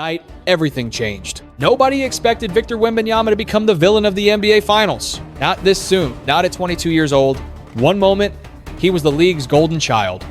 night, everything changed. Nobody expected Victor Wembanyama to become the villain of the NBA Finals. Not this soon, not at 22 years old. One moment, he was the league's golden child.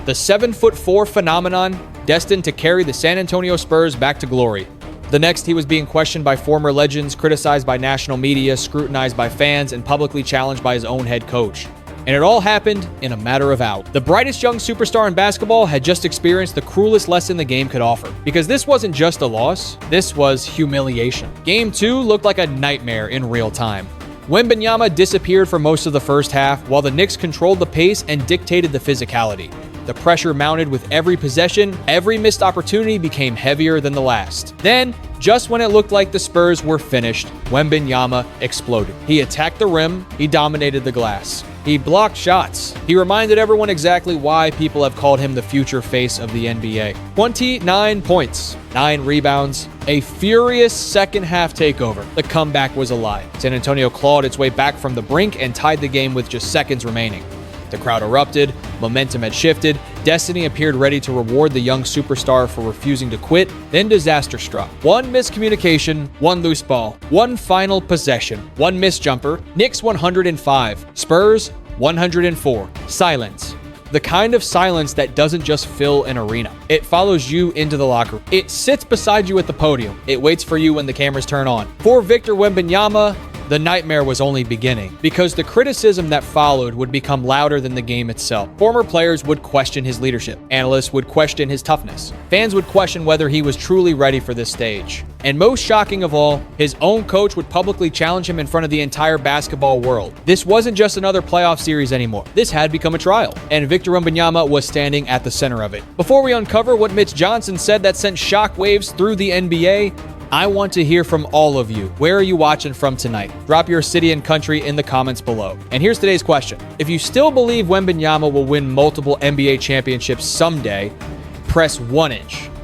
The 7'4" phenomenon destined to carry the San Antonio Spurs back to glory. The next, he was being questioned by former legends, criticized by national media, scrutinized by fans, and publicly challenged by his own head coach. And it all happened in a matter of hours. The brightest young superstar in basketball had just experienced the cruelest lesson the game could offer. Because this wasn't just a loss, this was humiliation. Game 2 looked like a nightmare in real time. Wembanyama disappeared for most of the first half, while the Knicks controlled the pace and dictated the physicality. The pressure mounted with every possession, every missed opportunity became heavier than the last. Then, just when it looked like the Spurs were finished, Wembanyama exploded. He attacked the rim, he dominated the glass. He blocked shots. He reminded everyone exactly why people have called him the future face of the NBA. 29 points, 9 rebounds, a furious second half takeover. The comeback was alive. San Antonio clawed its way back from the brink and tied the game with just seconds remaining. The crowd erupted, momentum had shifted, destiny appeared ready to reward the young superstar for refusing to quit, then disaster struck. One miscommunication, one loose ball, one final possession, one missed jumper, Knicks 105, Spurs 104. Silence. The kind of silence that doesn't just fill an arena. It follows you into the locker room. It sits beside you at the podium. It waits for you when the cameras turn on. For Victor Wembanyama, the nightmare was only beginning, because the criticism that followed would become louder than the game itself. Former players would question his leadership. Analysts would question his toughness. Fans would question whether he was truly ready for this stage. And most shocking of all, his own coach would publicly challenge him in front of the entire basketball world. This wasn't just another playoff series anymore. This had become a trial, and Victor Wembanyama was standing at the center of it. Before we uncover what Mitch Johnson said that sent shockwaves through the NBA, I want to hear from all of you. Where are you watching from tonight? Drop your city and country in the comments below. And here's today's question. If you still believe Wembanyama will win multiple NBA championships someday, press 1"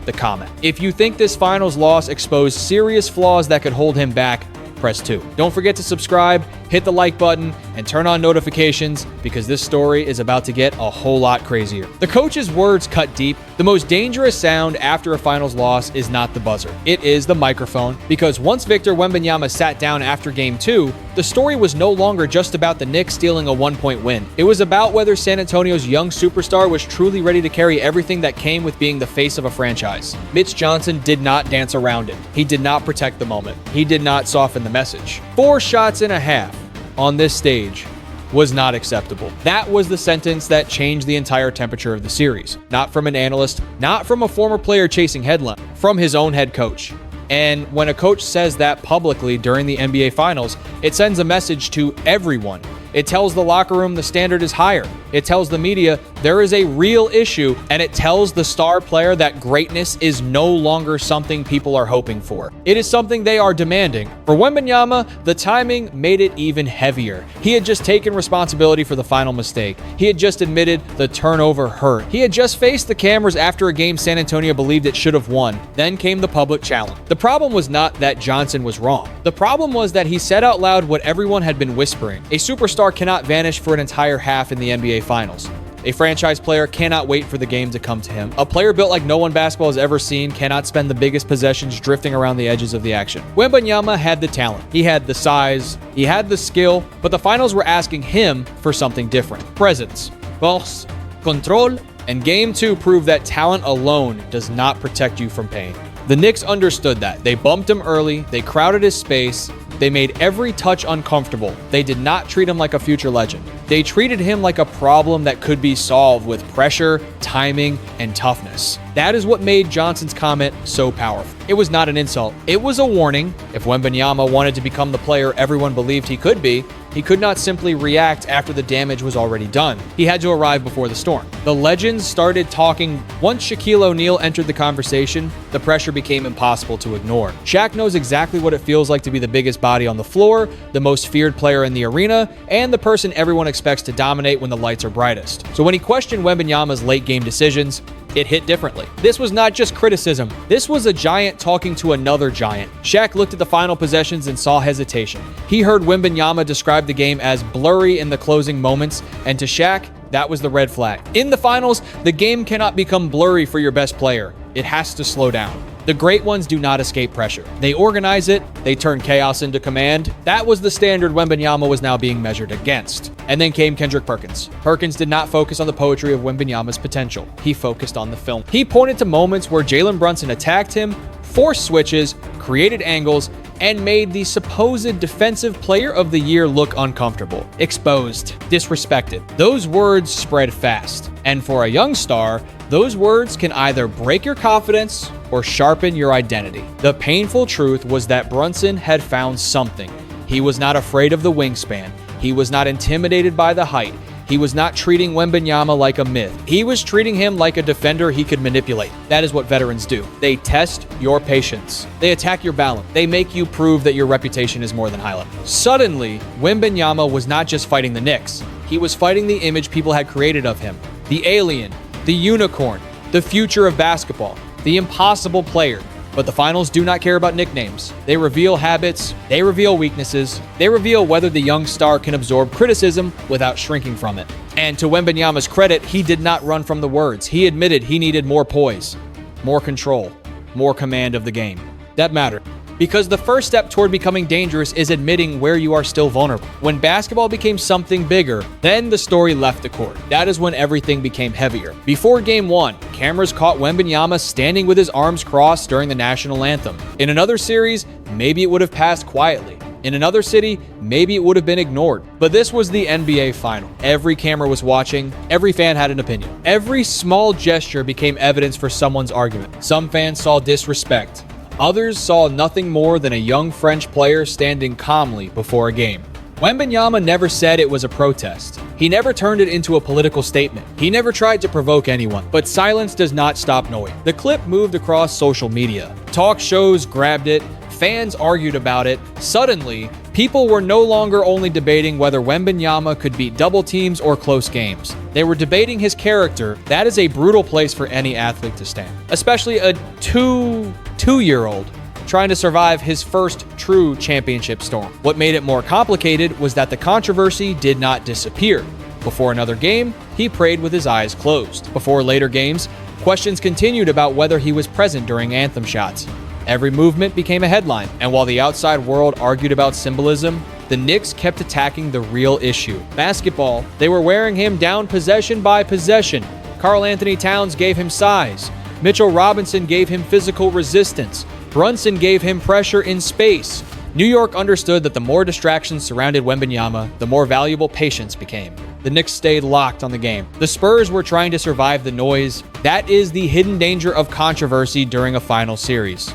the comment. If you think this finals loss exposed serious flaws that could hold him back, press 2. Don't forget to subscribe, hit the like button, and turn on notifications, because this story is about to get a whole lot crazier. The coach's words cut deep. The most dangerous sound after a finals loss is not the buzzer. It is the microphone, because once Victor Wembanyama sat down after Game 2, the story was no longer just about the Knicks stealing a 1-point win. It was about whether San Antonio's young superstar was truly ready to carry everything that came with being the face of a franchise. Mitch Johnson did not dance around it. He did not protect the moment. He did not soften the message. 4 shots and a half on this stage was not acceptable. That was the sentence that changed the entire temperature of the series. Not from an analyst, not from a former player chasing headline, from his own head coach. And when a coach says that publicly during the NBA Finals, it sends a message to everyone. It tells the locker room the standard is higher. It tells the media there is a real issue, and it tells the star player that greatness is no longer something people are hoping for. It is something they are demanding. For Wembanyama, the timing made it even heavier. He had just taken responsibility for the final mistake. He had just admitted the turnover hurt. He had just faced the cameras after a game San Antonio believed it should have won. Then came the public challenge. The problem was not that Johnson was wrong. The problem was that he said out loud what everyone had been whispering. A superstar cannot vanish for an entire half in the NBA Finals. A franchise player cannot wait for the game to come to him. A player built like no one basketball has ever seen cannot spend the biggest possessions drifting around the edges of the action. Wembanyama had the talent. He had the size. He had the skill. But the finals were asking him for something different. Presence, force, control, and Game 2 proved that talent alone does not protect you from pain. The Knicks understood that. They bumped him early. They crowded his space. They made every touch uncomfortable. They did not treat him like a future legend. They treated him like a problem that could be solved with pressure, timing, and toughness. That is what made Johnson's comment so powerful. It was not an insult. It was a warning. If Wembanyama wanted to become the player everyone believed he could be, he could not simply react after the damage was already done. He had to arrive before the storm. The legends started talking. Once Shaquille O'Neal entered the conversation, the pressure became impossible to ignore. Shaq knows exactly what it feels like to be the biggest body on the floor, the most feared player in the arena, and the person everyone expects to dominate when the lights are brightest. So when he questioned Wembanyama's late game decisions, it hit differently. This was not just criticism. This was a giant talking to another giant. Shaq looked at the final possessions and saw hesitation. He heard Wembanyama describe the game as blurry in the closing moments, and to Shaq, that was the red flag. In the finals, the game cannot become blurry for your best player. It has to slow down. The great ones do not escape pressure. They organize it, they turn chaos into command. That was the standard Wembanyama was now being measured against. And then came Kendrick Perkins. Perkins did not focus on the poetry of Wembanyama's potential. He focused on the film. He pointed to moments where Jalen Brunson attacked him, forced switches, created angles, and made the supposed defensive player of the year look uncomfortable, exposed, disrespected. Those words spread fast. And for a young star, those words can either break your confidence or sharpen your identity. The painful truth was that Brunson had found something. He was not afraid of the wingspan. He was not intimidated by the height. He was not treating Wembanyama like a myth. He was treating him like a defender he could manipulate. That is what veterans do. They test your patience. They attack your balance. They make you prove that your reputation is more than high level. Suddenly, Wembanyama was not just fighting the Knicks. He was fighting the image people had created of him. The alien, the unicorn, the future of basketball, the impossible player. But the finals do not care about nicknames. They reveal habits, they reveal weaknesses, they reveal whether the young star can absorb criticism without shrinking from it. And to Wembanyama's credit, he did not run from the words. He admitted he needed more poise, more control, more command of the game. That mattered. Because the first step toward becoming dangerous is admitting where you are still vulnerable. When basketball became something bigger, then the story left the court. That is when everything became heavier. Before Game 1, cameras caught Wembanyama standing with his arms crossed during the national anthem. In another series, maybe it would have passed quietly. In another city, maybe it would have been ignored. But this was the NBA final. Every camera was watching. Every fan had an opinion. Every small gesture became evidence for someone's argument. Some fans saw disrespect. Others saw nothing more than a young French player standing calmly before a game. Wembanyama never said it was a protest. He never turned it into a political statement. He never tried to provoke anyone. But silence does not stop noise. The clip moved across social media. Talk shows grabbed it. Fans argued about it. Suddenly, people were no longer only debating whether Wembanyama could beat double teams or close games. They were debating his character. That is a brutal place for any athlete to stand, especially a two-year-old trying to survive his first true championship storm. What made it more complicated was that the controversy did not disappear. Before another game, he prayed with his eyes closed. Before later games, questions continued about whether he was present during anthem shots. Every movement became a headline, and while the outside world argued about symbolism, the Knicks kept attacking the real issue. Basketball, they were wearing him down possession by possession. Karl Anthony Towns gave him size. Mitchell Robinson gave him physical resistance. Brunson gave him pressure in space. New York understood that the more distractions surrounded Wembanyama, the more valuable patience became. The Knicks stayed locked on the game. The Spurs were trying to survive the noise. That is the hidden danger of controversy during a final series.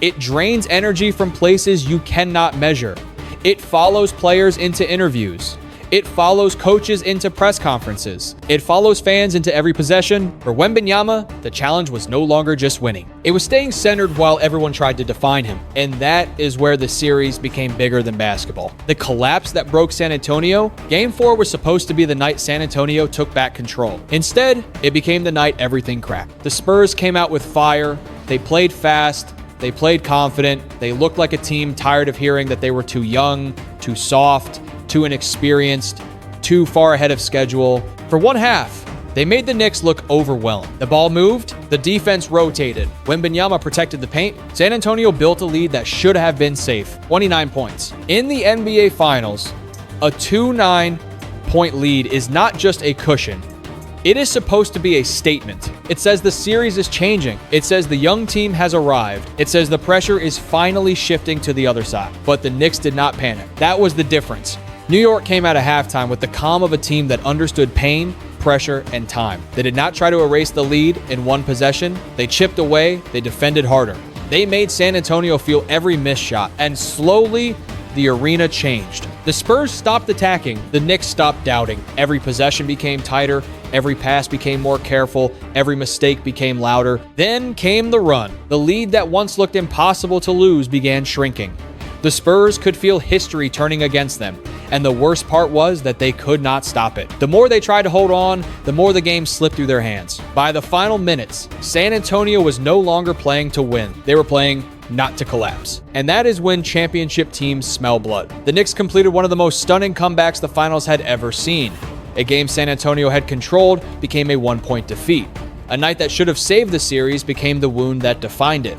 It drains energy from places you cannot measure. It follows players into interviews. It follows coaches into press conferences. It follows fans into every possession. For Wembanyama, the challenge was no longer just winning. It was staying centered while everyone tried to define him. And that is where the series became bigger than basketball. The collapse that broke San Antonio, Game 4 was supposed to be the night San Antonio took back control. Instead, it became the night everything cracked. The Spurs came out with fire. They played fast. They played confident. They looked like a team tired of hearing that they were too young, too soft, too inexperienced, too far ahead of schedule. For one half, they made the Knicks look overwhelmed. The ball moved, the defense rotated. Wembanyama protected the paint. San Antonio built a lead that should have been safe, 29 points. In the NBA Finals, a 2-9 point lead is not just a cushion. It is supposed to be a statement. It says the series is changing. It says the young team has arrived. It says the pressure is finally shifting to the other side. But the Knicks did not panic. That was the difference. New York came out of halftime with the calm of a team that understood pain, pressure, and time. They did not try to erase the lead in one possession. They chipped away. They defended harder. They made San Antonio feel every missed shot. And slowly, the arena changed. The Spurs stopped attacking. The Knicks stopped doubting. Every possession became tighter. Every pass became more careful. Every mistake became louder. Then came the run. The lead that once looked impossible to lose began shrinking. The Spurs could feel history turning against them. And the worst part was that they could not stop it. The more they tried to hold on, the more the game slipped through their hands. By the final minutes, San Antonio was no longer playing to win. They were playing not to collapse. And that is when championship teams smell blood. The Knicks completed one of the most stunning comebacks the finals had ever seen. A game San Antonio had controlled became a 1-point defeat. A night that should have saved the series became the wound that defined it.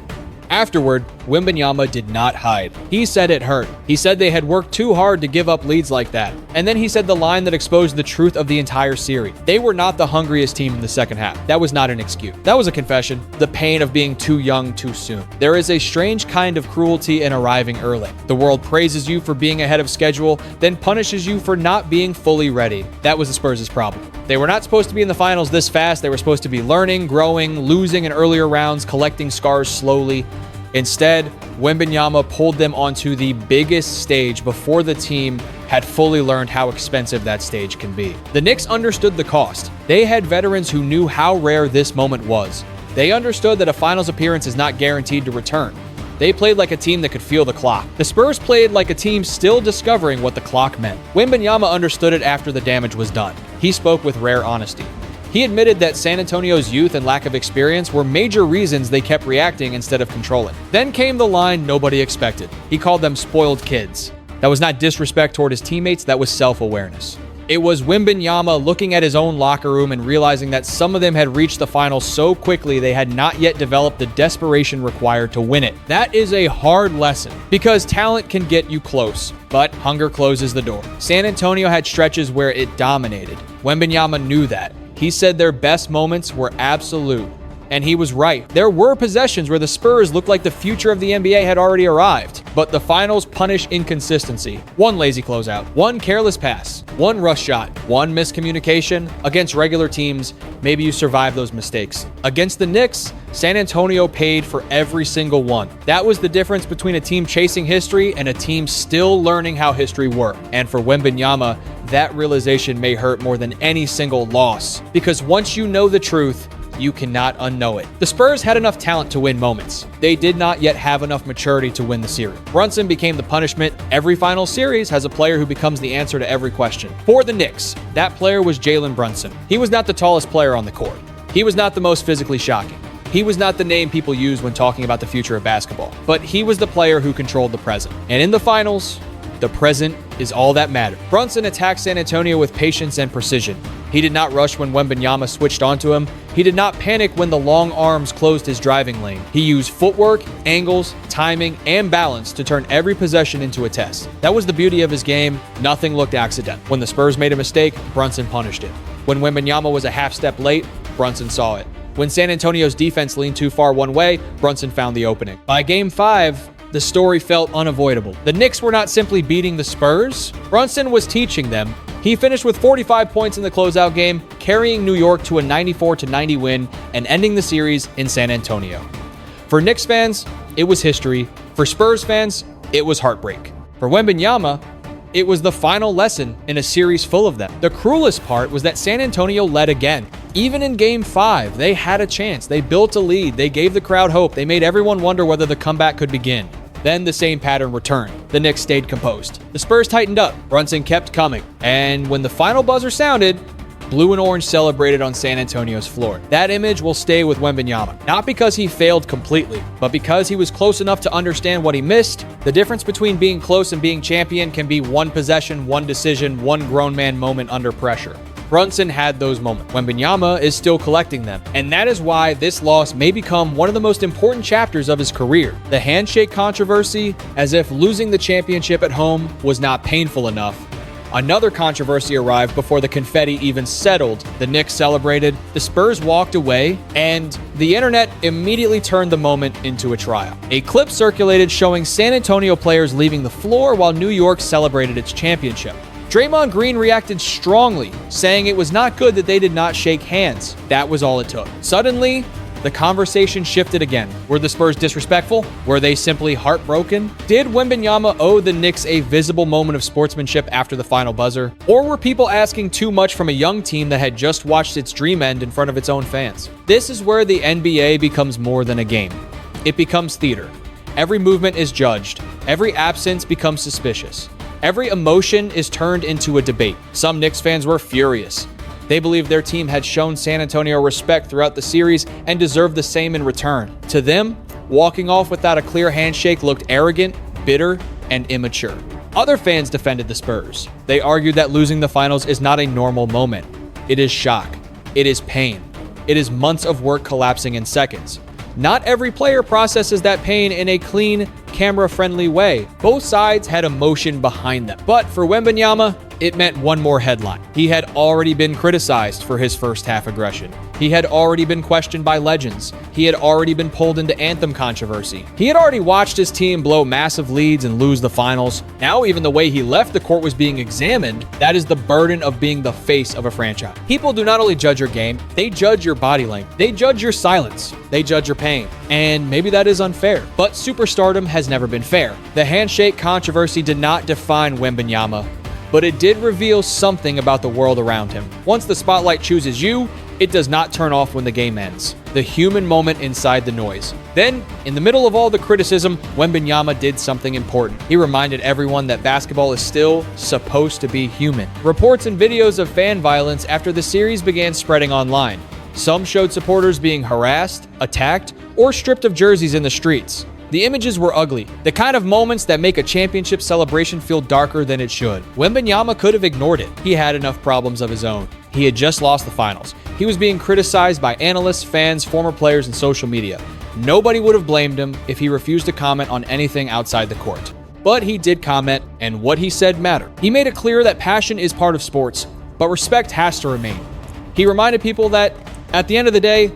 Afterward, Wembanyama did not hide. He said it hurt. He said they had worked too hard to give up leads like that. And then he said the line that exposed the truth of the entire series. They were not the hungriest team in the second half. That was not an excuse. That was a confession. The pain of being too young too soon. There is a strange kind of cruelty in arriving early. The world praises you for being ahead of schedule, then punishes you for not being fully ready. That was the Spurs' problem. They were not supposed to be in the finals this fast. They were supposed to be learning, growing, losing in earlier rounds, collecting scars slowly. Instead, Wembanyama pulled them onto the biggest stage before the team had fully learned how expensive that stage can be. The Knicks understood the cost. They had veterans who knew how rare this moment was. They understood that a finals appearance is not guaranteed to return. They played like a team that could feel the clock. The Spurs played like a team still discovering what the clock meant. Wembanyama understood it after the damage was done. He spoke with rare honesty. He admitted that San Antonio's youth and lack of experience were major reasons they kept reacting instead of controlling. Then came the line nobody expected. He called them spoiled kids. That was not disrespect toward his teammates, that was self-awareness. It was Wembanyama looking at his own locker room and realizing that some of them had reached the finals so quickly they had not yet developed the desperation required to win it. That is a hard lesson because talent can get you close, but hunger closes the door. San Antonio had stretches where it dominated. Wembanyama knew that. He said their best moments were absolute. And he was right. There were possessions where the Spurs looked like the future of the NBA had already arrived. But the finals punish inconsistency. One lazy closeout, one careless pass, one rush shot, one miscommunication. Against regular teams, maybe you survive those mistakes. Against the Knicks, San Antonio paid for every single one. That was the difference between a team chasing history and a team still learning how history worked. And for Wembanyama, that realization may hurt more than any single loss. Because once you know the truth, you cannot unknow it. The Spurs had enough talent to win moments. They did not yet have enough maturity to win the series. Brunson became the punishment. Every final series has a player who becomes the answer to every question. For the Knicks, that player was Jalen Brunson. He was not the tallest player on the court. He was not the most physically shocking. He was not the name people use when talking about the future of basketball. But he was the player who controlled the present. And in the finals, the present is all that mattered. Brunson attacked San Antonio with patience and precision. He did not rush when Wembanyama switched onto him. He did not panic when the long arms closed his driving lane. He used footwork, angles, timing, and balance to turn every possession into a test. That was the beauty of his game. Nothing looked accidental. When the Spurs made a mistake, Brunson punished it. When Wembanyama was a half step late, Brunson saw it. When San Antonio's defense leaned too far one way, Brunson found the opening. By Game 5, the story felt unavoidable. The Knicks were not simply beating the Spurs. Brunson was teaching them. He finished with 45 points in the closeout game, carrying New York to a 94-90 win and ending the series in San Antonio. For Knicks fans, it was history. For Spurs fans, it was heartbreak. For Wembanyama, it was the final lesson in a series full of them. The cruelest part was that San Antonio led again. Even in Game 5, they had a chance. They built a lead. They gave the crowd hope. They made everyone wonder whether the comeback could begin. Then the same pattern returned. The Knicks stayed composed. The Spurs tightened up. Brunson kept coming. And when the final buzzer sounded, blue and orange celebrated on San Antonio's floor. That image will stay with Wembanyama. Not because he failed completely, but because he was close enough to understand what he missed. The difference between being close and being champion can be one possession, one decision, one grown man moment under pressure. Brunson had those moments. Wembanyama is still collecting them. And that is why this loss may become one of the most important chapters of his career. The handshake controversy, as if losing the championship at home was not painful enough. Another controversy arrived before the confetti even settled. The Knicks celebrated, the Spurs walked away, and the internet immediately turned the moment into a trial. A clip circulated showing San Antonio players leaving the floor while New York celebrated its championship. Draymond Green reacted strongly, saying it was not good that they did not shake hands. That was all it took. Suddenly, the conversation shifted again. Were the Spurs disrespectful? Were they simply heartbroken? Did Wembanyama owe the Knicks a visible moment of sportsmanship after the final buzzer? Or were people asking too much from a young team that had just watched its dream end in front of its own fans? This is where the NBA becomes more than a game. It becomes theater. Every movement is judged. Every absence becomes suspicious. Every emotion is turned into a debate. Some Knicks fans were furious. They believed their team had shown San Antonio respect throughout the series and deserved the same in return. To them, walking off without a clear handshake looked arrogant, bitter, and immature. Other fans defended the Spurs. They argued that losing the finals is not a normal moment. It is shock. It is pain. It is months of work collapsing in seconds. Not every player processes that pain in a clean, camera-friendly way. Both sides had emotion behind them. But for Wembanyama, it meant one more headline. He had already been criticized for his first half aggression. He had already been questioned by legends. He had already been pulled into anthem controversy. He had already watched his team blow massive leads and lose the finals. Now even the way he left the court was being examined. That is the burden of being the face of a franchise. People do not only judge your game, they judge your body language. They judge your silence. They judge your pain. And maybe that is unfair, but superstardom has never been fair. The handshake controversy did not define Wembanyama, but it did reveal something about the world around him. Once the spotlight chooses you, it does not turn off when the game ends. The human moment inside the noise. Then, in the middle of all the criticism, Wembanyama did something important. He reminded everyone that basketball is still supposed to be human. Reports and videos of fan violence after the series began spreading online. Some showed supporters being harassed, attacked, or stripped of jerseys in the streets. The images were ugly, the kind of moments that make a championship celebration feel darker than it should. Wembanyama could have ignored it. He had enough problems of his own. He had just lost the finals. He was being criticized by analysts, fans, former players, and social media. Nobody would have blamed him if he refused to comment on anything outside the court. But he did comment, and what he said mattered. He made it clear that passion is part of sports, but respect has to remain. He reminded people that, at the end of the day,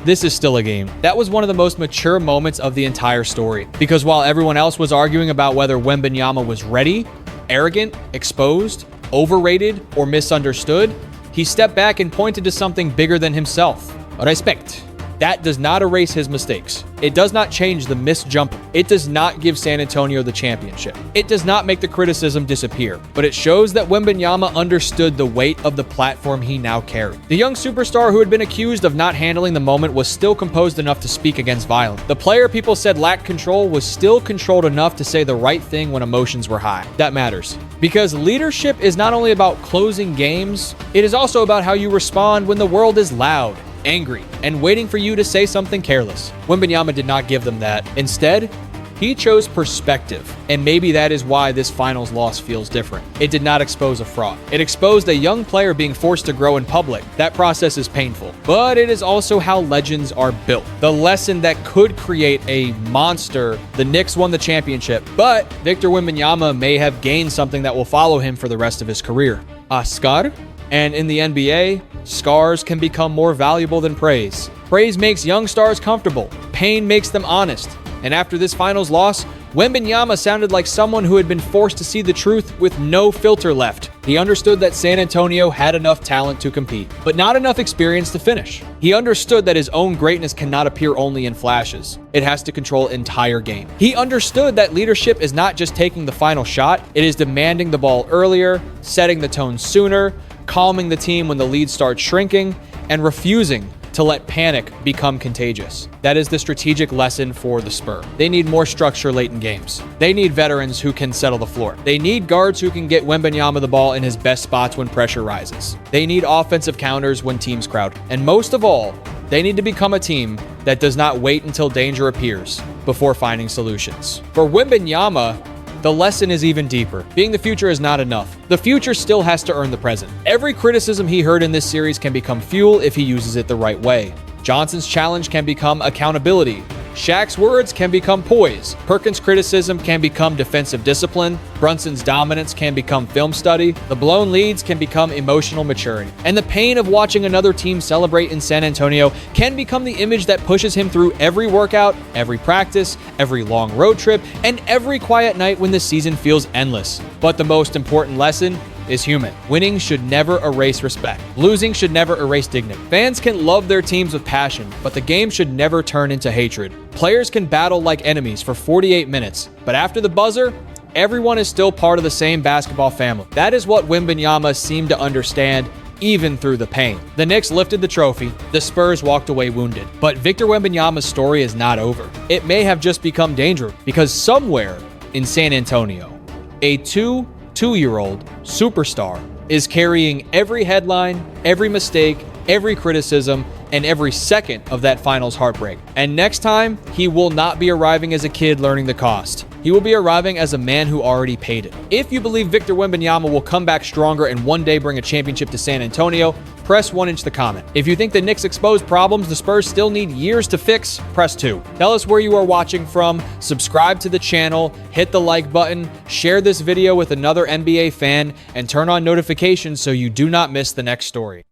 this is still a game. That was one of the most mature moments of the entire story. Because while everyone else was arguing about whether Wembanyama was ready, arrogant, exposed, overrated, or misunderstood, he stepped back and pointed to something bigger than himself. Respect. That does not erase his mistakes. It does not change the missed jumper. It does not give San Antonio the championship. It does not make the criticism disappear, but it shows that Wembanyama understood the weight of the platform he now carried. The young superstar who had been accused of not handling the moment was still composed enough to speak against violence. The player people said lacked control was still controlled enough to say the right thing when emotions were high. That matters. Because leadership is not only about closing games, it is also about how you respond when the world is loud, angry, and waiting for you to say something careless. Wembanyama did not give them that. Instead, he chose perspective, and maybe that is why this finals loss feels different. It did not expose a fraud. It exposed a young player being forced to grow in public. That process is painful, but it is also how legends are built. The lesson that could create a monster. The Knicks won the championship, but Victor Wembanyama may have gained something that will follow him for the rest of his career. A scar? And in the NBA, scars can become more valuable than praise. Praise makes young stars comfortable. Pain makes them honest. And after this finals loss, Wembanyama sounded like someone who had been forced to see the truth with no filter left. He understood that San Antonio had enough talent to compete, but not enough experience to finish. He understood that his own greatness cannot appear only in flashes. It has to control entire game. He understood that leadership is not just taking the final shot, it is demanding the ball earlier, setting the tone sooner, calming the team when the lead starts shrinking, and refusing to let panic become contagious. That is the strategic lesson for the Spurs. They need more structure late in games. They need veterans who can settle the floor. They need guards who can get Wembanyama the ball in his best spots when pressure rises. They need offensive counters when teams crowd. And most of all, they need to become a team that does not wait until danger appears before finding solutions. For Wembanyama, the lesson is even deeper. Being the future is not enough. The future still has to earn the present. Every criticism he heard in this series can become fuel if he uses it the right way. Johnson's challenge can become accountability. Shaq's words can become poise. Perkins' criticism can become defensive discipline. Brunson's dominance can become film study. The blown leads can become emotional maturity. And the pain of watching another team celebrate in San Antonio can become the image that pushes him through every workout, every practice, every long road trip, and every quiet night when the season feels endless. But the most important lesson is human. Winning should never erase respect. Losing should never erase dignity. Fans can love their teams with passion, but the game should never turn into hatred. Players can battle like enemies for 48 minutes, but after the buzzer, everyone is still part of the same basketball family. That is what Wembanyama seemed to understand, even through the pain. The Knicks lifted the trophy. The Spurs walked away wounded. But Victor Wembanyama's story is not over. It may have just become dangerous because somewhere in San Antonio, a two-year-old superstar is carrying every headline, every mistake, every criticism, and every second of that finals heartbreak. And next time, he will not be arriving as a kid learning the cost. He will be arriving as a man who already paid it. If you believe Victor Wembanyama will come back stronger and one day bring a championship to San Antonio, press 1 into the comment. If you think the Knicks expose problems the Spurs still need years to fix, press 2. Tell us where you are watching from, subscribe to the channel, hit the like button, share this video with another NBA fan, and turn on notifications so you do not miss the next story.